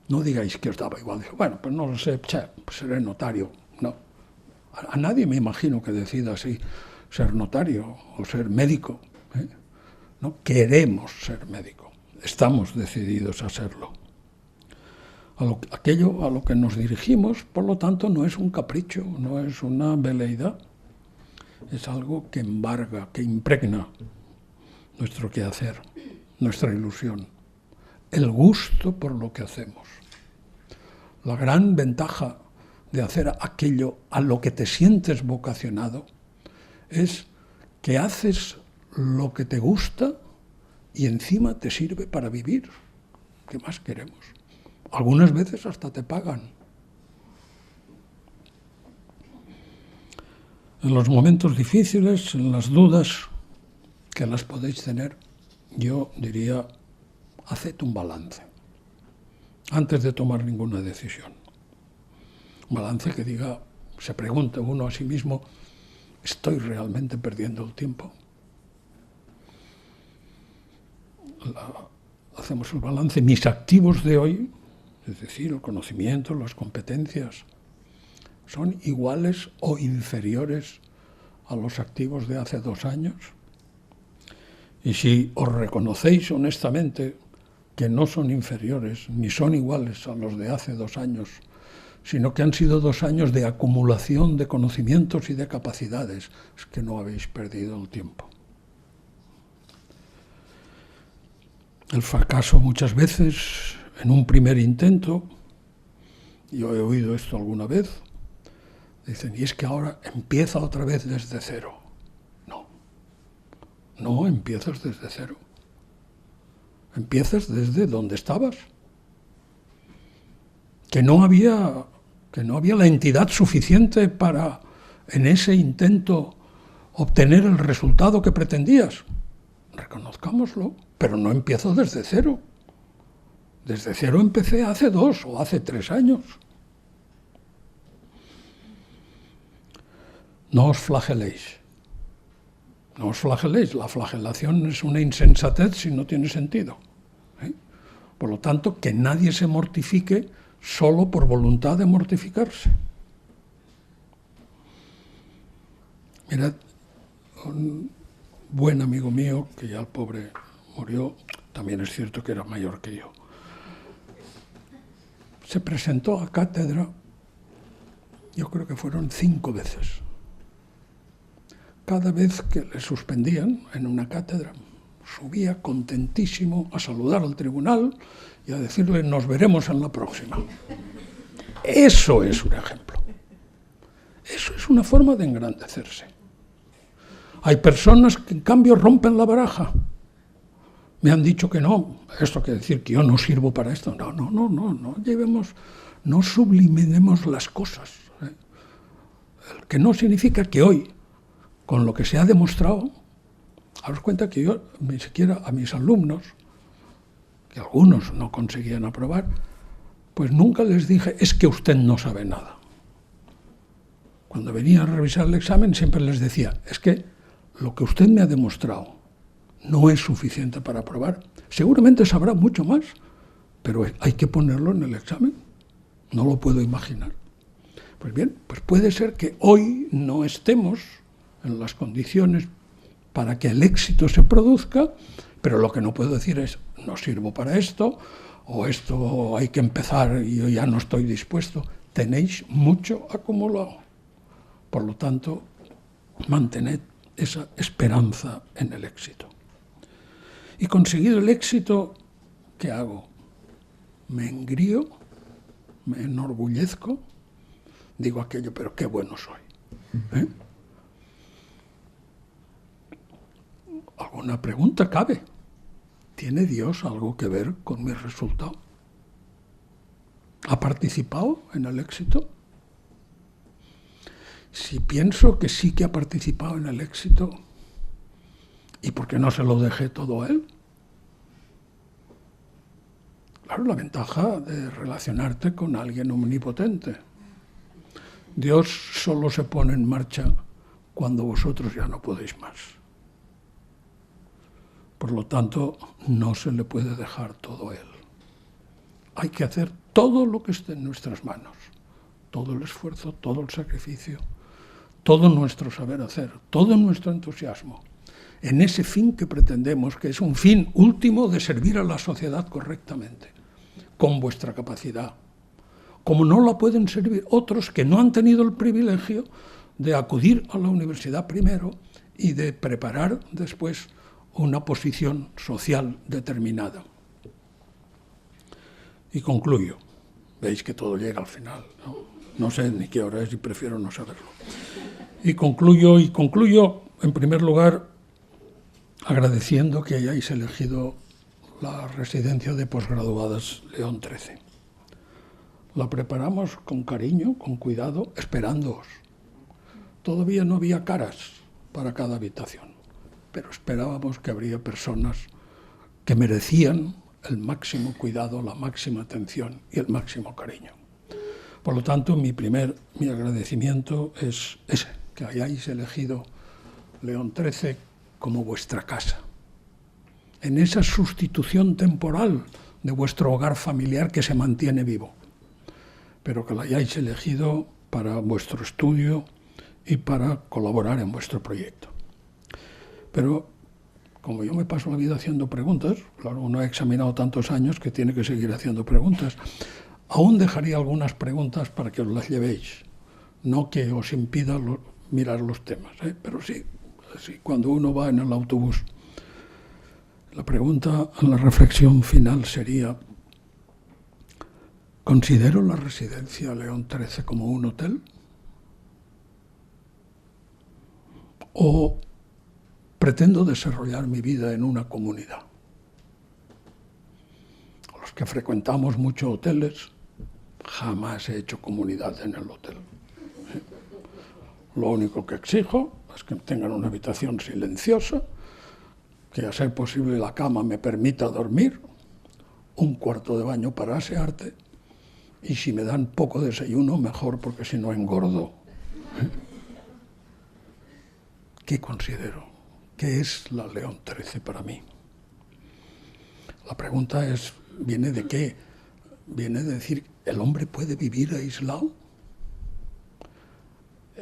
No digáis que os daba igual. Bueno, pues no lo sé, pues seré notario. No. A nadie me imagino que decida así ser notario o ser médico. No queremos ser médico. Estamos decididos a serlo. Aquello a lo que nos dirigimos, por lo tanto, no es un capricho, no es una veleidad. Es algo que embarga, que impregna nuestro quehacer, nuestra ilusión, el gusto por lo que hacemos. La gran ventaja de hacer aquello a lo que te sientes vocacionado es que haces lo que te gusta y encima te sirve para vivir. ¿Qué más queremos? Algunas veces hasta te pagan. En los momentos difíciles, en las dudas que las podéis tener, yo diría: haced un balance antes de tomar ninguna decisión. Un balance que diga, se pregunte uno a sí mismo: ¿estoy realmente perdiendo el tiempo? Hacemos el balance. Mis activos de hoy, es decir, el conocimiento, las competencias, ¿son iguales o inferiores a los activos de hace 2 años? Y si os reconocéis honestamente que no son inferiores ni son iguales a los de hace 2 años, sino que han sido 2 años de acumulación de conocimientos y de capacidades, es que no habéis perdido el tiempo. El fracaso muchas veces, en un primer intento, yo he oído esto alguna vez, dicen, y es que ahora empieza otra vez desde cero. No empiezas desde cero. Empiezas desde donde estabas. Que no había la entidad suficiente para, en ese intento, obtener el resultado que pretendías. Reconozcámoslo, pero no empiezo desde cero. Desde cero empecé hace 2 o hace 3 años. No os flageléis. No os flageléis. La flagelación es una insensatez si no tiene sentido. Por lo tanto, que nadie se mortifique solo por voluntad de mortificarse. Mirad, un buen amigo mío, que ya el pobre murió, también es cierto que era mayor que yo, se presentó a cátedra, yo creo que fueron 5 veces. Cada vez que le suspendían en una cátedra, subía contentísimo a saludar al tribunal y a decirle, nos veremos en la próxima. Eso es un ejemplo. Eso es una forma de engrandecerse. Hay personas que en cambio rompen la baraja. Me han dicho que no. Esto quiere decir que yo no sirvo para esto. No sublimemos las cosas. Que no significa que hoy, con lo que se ha demostrado, daros cuenta que yo ni siquiera a mis alumnos, que algunos no conseguían aprobar, pues nunca les dije, es que usted no sabe nada. Cuando venía a revisar el examen siempre les decía, es que lo que usted me ha demostrado no es suficiente para aprobar. Seguramente sabrá mucho más, pero hay que ponerlo en el examen. No lo puedo imaginar. Pues bien, pues puede ser que hoy no estemos en las condiciones para que el éxito se produzca, pero lo que no puedo decir es, no sirvo para esto, o esto hay que empezar y yo ya no estoy dispuesto. Tenéis mucho acumulado. Por lo tanto, mantened esa esperanza en el éxito. Y conseguido el éxito, ¿qué hago? Me engrío, me enorgullezco, digo aquello, pero qué bueno soy. ¿Alguna pregunta cabe? ¿Tiene Dios algo que ver con mi resultado? ¿Ha participado en el éxito? Si pienso que sí que ha participado en el éxito, ¿y por qué no se lo dejé todo a Él? Claro, la ventaja de relacionarte con alguien omnipotente. Dios solo se pone en marcha cuando vosotros ya no podéis más. Por lo tanto, no se le puede dejar todo a Él. Hay que hacer todo lo que esté en nuestras manos. Todo el esfuerzo, todo el sacrificio, todo nuestro saber hacer, todo nuestro entusiasmo, en ese fin que pretendemos, que es un fin último de servir a la sociedad correctamente, con vuestra capacidad, como no la pueden servir otros que no han tenido el privilegio de acudir a la universidad primero y de preparar después una posición social determinada. Y concluyo. Veis que todo llega al final, ¿no? No sé ni qué hora es y prefiero no saberlo. Y concluyo, en primer lugar, agradeciendo que hayáis elegido la residencia de posgraduadas León XIII. La preparamos con cariño, con cuidado, esperándoos. Todavía no había caras para cada habitación, pero esperábamos que habría personas que merecían el máximo cuidado, la máxima atención y el máximo cariño. Por lo tanto, mi agradecimiento es ese, que hayáis elegido León XIII como vuestra casa. En esa sustitución temporal de vuestro hogar familiar que se mantiene vivo, pero que la hayáis elegido para vuestro estudio y para colaborar en vuestro proyecto. Pero como yo me paso la vida haciendo preguntas, claro, uno ha examinado tantos años que tiene que seguir haciendo preguntas, aún dejaría algunas preguntas para que os las llevéis, no que os impida mirar los temas, pero sí, cuando uno va en el autobús. La pregunta, la reflexión final sería: ¿considero la residencia León XIII como un hotel? ¿O pretendo desarrollar mi vida en una comunidad? Los que frecuentamos muchos hoteles, jamás he hecho comunidad en el hotel. Lo único que exijo es que tengan una habitación silenciosa, que a ser posible la cama me permita dormir, un cuarto de baño para asearte, y si me dan poco desayuno, mejor, porque si no engordo. ¿Qué considero? ¿Qué es la León XIII para mí? La pregunta ¿viene de qué? Viene de decir, ¿el hombre puede vivir aislado?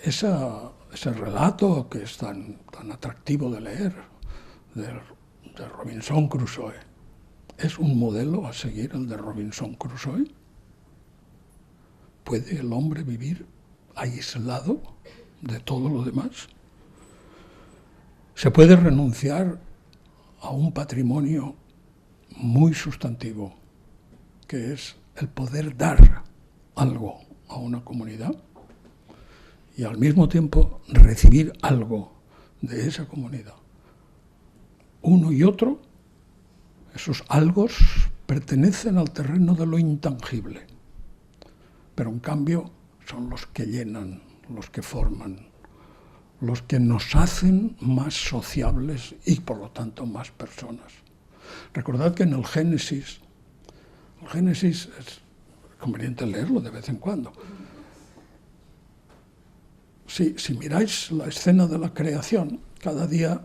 Ese relato que es tan atractivo de leer, de Robinson Crusoe, ¿es un modelo a seguir el de Robinson Crusoe? ¿Puede el hombre vivir aislado de todo lo demás? ¿Se puede renunciar a un patrimonio muy sustantivo, que es el poder dar algo a una comunidad y al mismo tiempo recibir algo de esa comunidad? Uno y otro, esos algos, pertenecen al terreno de lo intangible, pero en cambio son los que llenan, los que forman, los que nos hacen más sociables y por lo tanto más personas. Recordad que en el Génesis es conveniente leerlo de vez en cuando. Si miráis la escena de la creación, cada día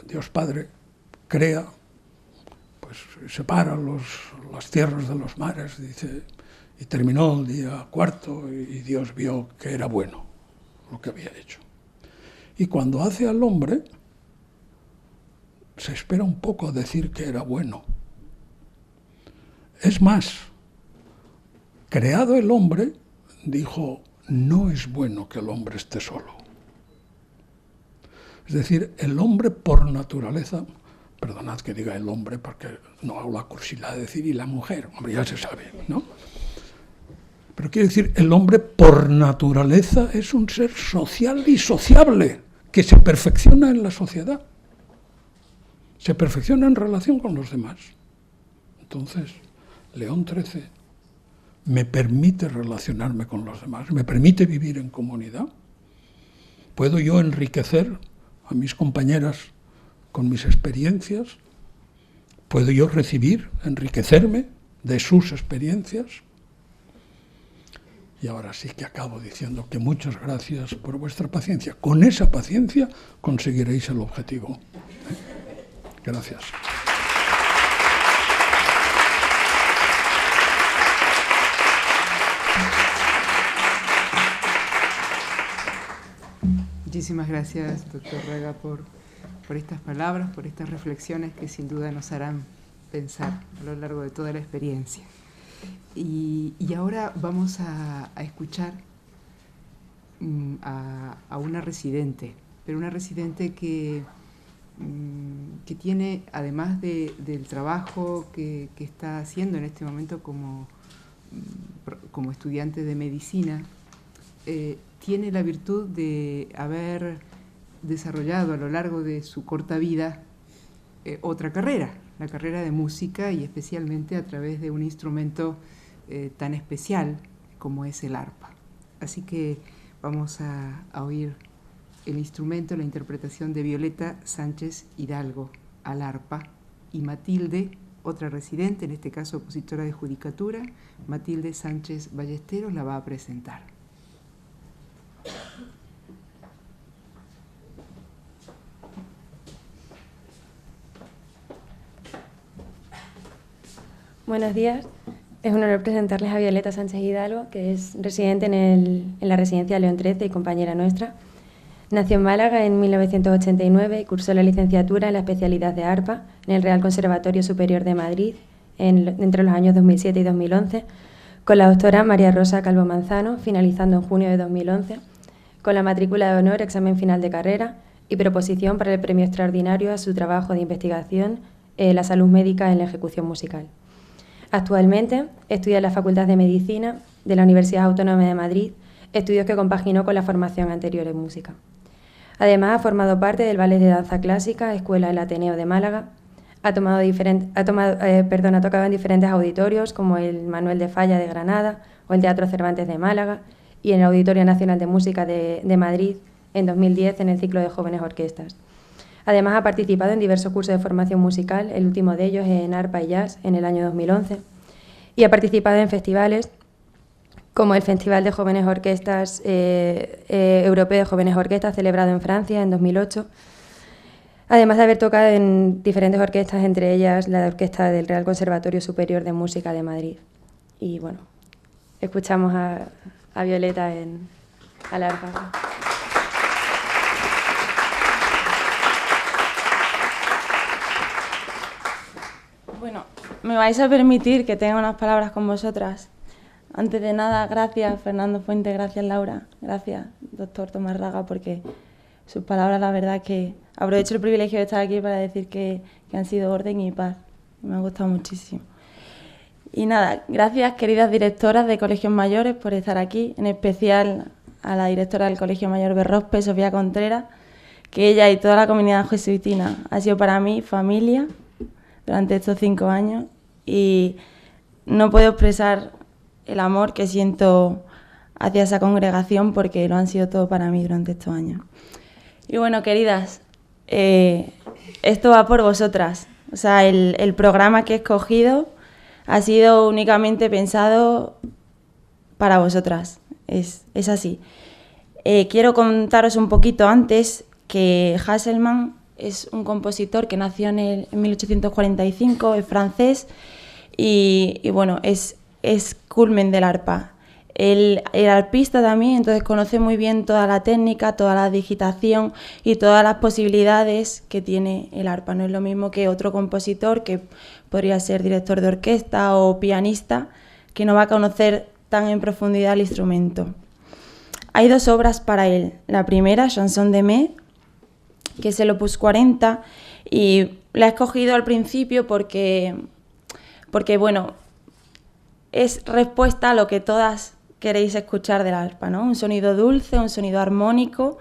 Dios Padre crea, pues separa las tierras de los mares, dice, y terminó el día cuarto y Dios vio que era bueno lo que había hecho. Y cuando hace al hombre, se espera un poco a decir que era bueno. Es más, creado el hombre, dijo, no es bueno que el hombre esté solo. Es decir, el hombre por naturaleza, perdonad que diga el hombre porque no hago la cursilada de decir y la mujer, hombre, ya se sabe, ¿no? Pero quiere decir, el hombre por naturaleza es un ser social y sociable, que se perfecciona en la sociedad, se perfecciona en relación con los demás. Entonces, León XIII me permite relacionarme con los demás, me permite vivir en comunidad. ¿Puedo yo enriquecer a mis compañeras con mis experiencias? ¿Puedo yo recibir, enriquecerme de sus experiencias? Y ahora sí que acabo diciendo que muchas gracias por vuestra paciencia. Con esa paciencia conseguiréis el objetivo. Gracias. Muchísimas gracias, doctor Raga, por estas palabras, por estas reflexiones que sin duda nos harán pensar a lo largo de toda la experiencia. Y ahora vamos a escuchar a una residente, pero una residente que tiene, además del trabajo que está haciendo en este momento como estudiante de medicina, tiene la virtud de haber desarrollado a lo largo de su corta vida otra carrera, la carrera de música, y especialmente a través de un instrumento tan especial como es el arpa. Así que vamos a oír el instrumento, la interpretación de Violeta Sánchez Hidalgo al arpa, y Matilde, otra residente, en este caso opositora de judicatura, Matilde Sánchez Ballesteros, la va a presentar. Buenos días. Es un honor presentarles a Violeta Sánchez Hidalgo, que es residente en la residencia León XIII y compañera nuestra. Nació en Málaga en 1989 y cursó la licenciatura en la especialidad de arpa en el Real Conservatorio Superior de Madrid entre los años 2007 y 2011, con la doctora María Rosa Calvo Manzano, finalizando en junio de 2011, con la matrícula de honor, examen final de carrera y proposición para el premio extraordinario a su trabajo de investigación la salud médica en la ejecución musical. Actualmente estudia en la Facultad de Medicina de la Universidad Autónoma de Madrid, estudios que compaginó con la formación anterior en música. Además, ha formado parte del Ballet de Danza Clásica, Escuela del Ateneo de Málaga. Ha tocado en diferentes auditorios, como el Manuel de Falla de Granada o el Teatro Cervantes de Málaga, y en el Auditorio Nacional de Música de Madrid en 2010 en el ciclo de jóvenes orquestas. Además, ha participado en diversos cursos de formación musical, el último de ellos en arpa y jazz en el año 2011, y ha participado en festivales como el Festival de Jóvenes Orquestas Europeo de Jóvenes Orquestas, celebrado en Francia en 2008, además de haber tocado en diferentes orquestas, entre ellas la orquesta del Real Conservatorio Superior de Música de Madrid. Y bueno, escuchamos a Violeta al arpa. Bueno, me vais a permitir que tenga unas palabras con vosotras. Antes de nada, gracias Fernando Fuente, gracias Laura, gracias doctor Tomás Raga, porque sus palabras, la verdad que aprovecho el privilegio de estar aquí para decir que han sido orden y paz. Me ha gustado muchísimo. Y nada, gracias queridas directoras de colegios mayores por estar aquí, en especial a la directora del Colegio Mayor Berrospe, Sofía Contreras, que ella y toda la comunidad jesuitina ha sido para mí familia durante estos 5 años y no puedo expresar el amor que siento hacia esa congregación porque lo han sido todo para mí durante estos años. Y bueno, queridas, esto va por vosotras. O sea, el programa que he escogido ha sido únicamente pensado para vosotras. Es así. Quiero contaros un poquito antes que Hasselmann es un compositor que nació en 1845, es francés y bueno, es culmen del arpa. El arpista también, entonces conoce muy bien toda la técnica, toda la digitación y todas las posibilidades que tiene el arpa. No es lo mismo que otro compositor que podría ser director de orquesta o pianista, que no va a conocer tan en profundidad el instrumento. Hay 2 obras para él. La primera, Chanson de Mai, que es el Opus 40, y la he escogido al principio porque bueno, es respuesta a lo que todas queréis escuchar del arpa, ¿no? Un sonido dulce, un sonido armónico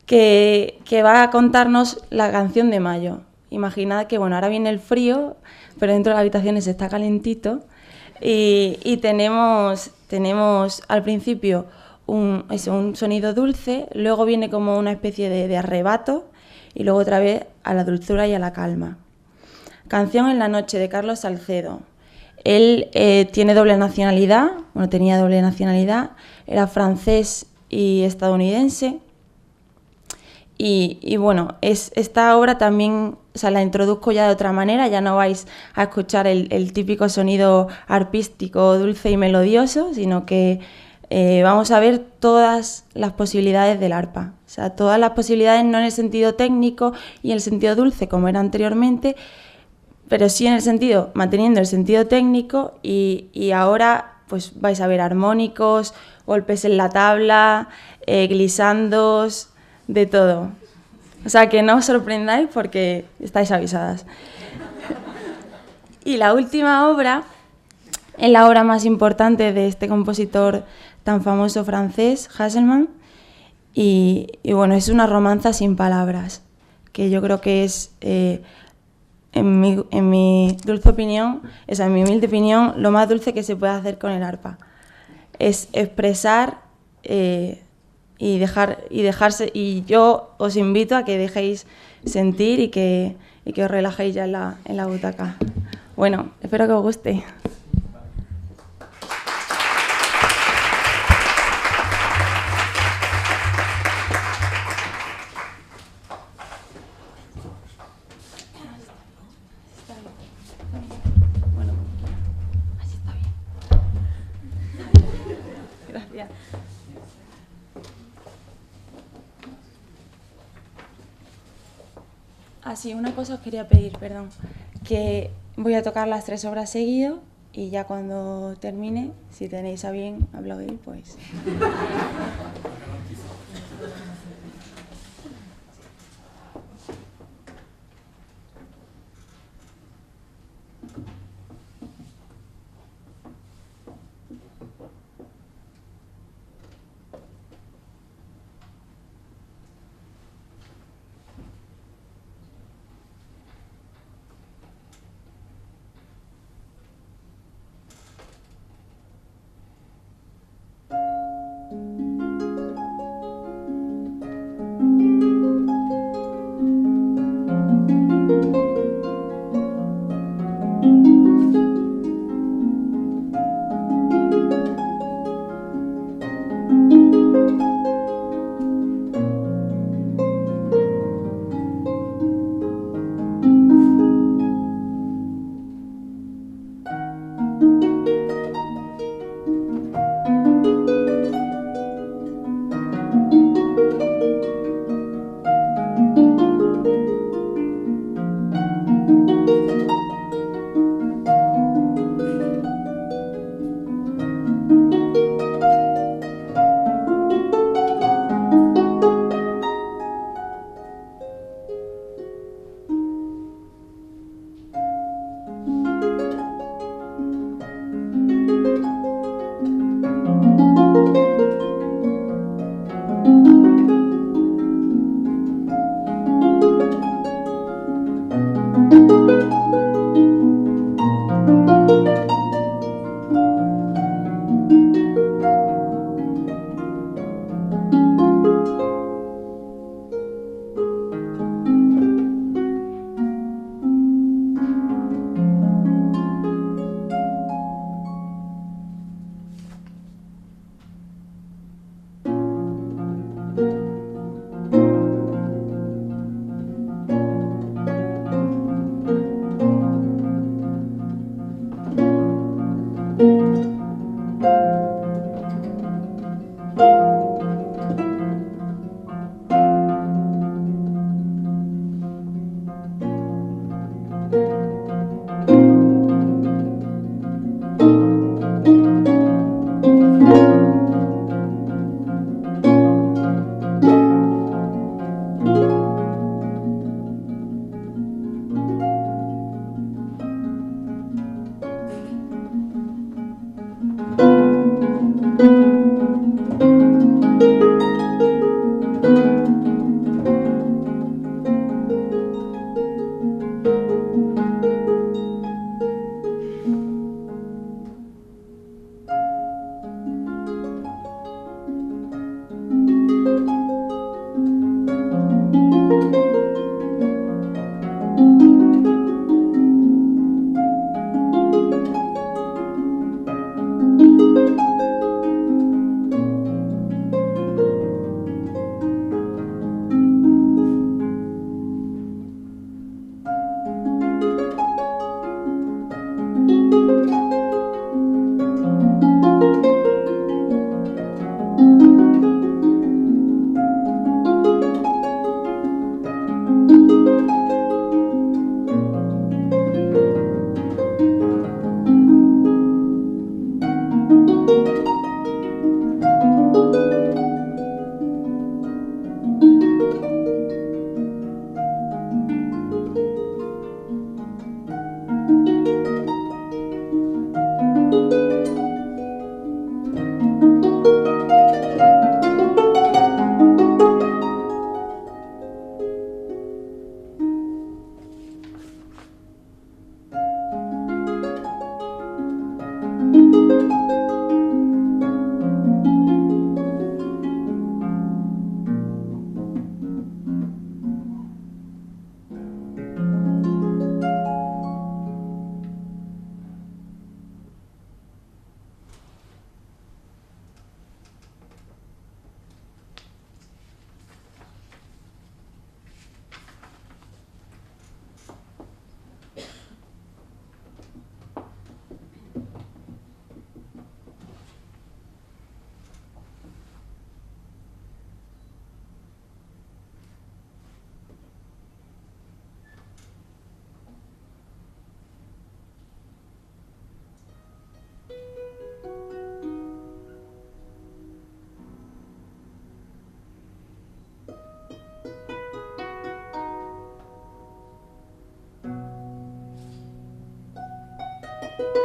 que va a contarnos la canción de mayo. Imaginad que, bueno, ahora viene el frío, pero dentro de las habitaciones está calentito y tenemos al principio un sonido dulce, luego viene como una especie de arrebato y luego otra vez a la dulzura y a la calma. Canción en la noche, de Carlos Salcedo. Él tiene doble nacionalidad, bueno, tenía doble nacionalidad, era francés y estadounidense. Y bueno, esta obra también, o sea, la introduzco ya de otra manera, ya no vais a escuchar el típico sonido arpístico, dulce y melodioso, sino que vamos a ver todas las posibilidades del arpa. O sea, todas las posibilidades no en el sentido técnico y en el sentido dulce como era anteriormente, pero sí en el sentido, manteniendo el sentido técnico y ahora pues vais a ver armónicos, golpes en la tabla, glisandos, de todo. O sea, que no os sorprendáis porque estáis avisadas. Y la última obra es la obra más importante de este compositor tan famoso francés, Hasselmann, y bueno, es una romanza sin palabras, que yo creo que es... En mi dulce opinión, en mi humilde opinión, lo más dulce que se puede hacer con el arpa. Es expresar y dejarse. Y yo os invito a que dejéis sentir y que os relajéis ya en la butaca. Bueno, espero que os guste. sí, una cosa os quería pedir, perdón, que voy a tocar las 3 obras seguido y ya cuando termine, si tenéis a bien aplaudir, pues... Gracias.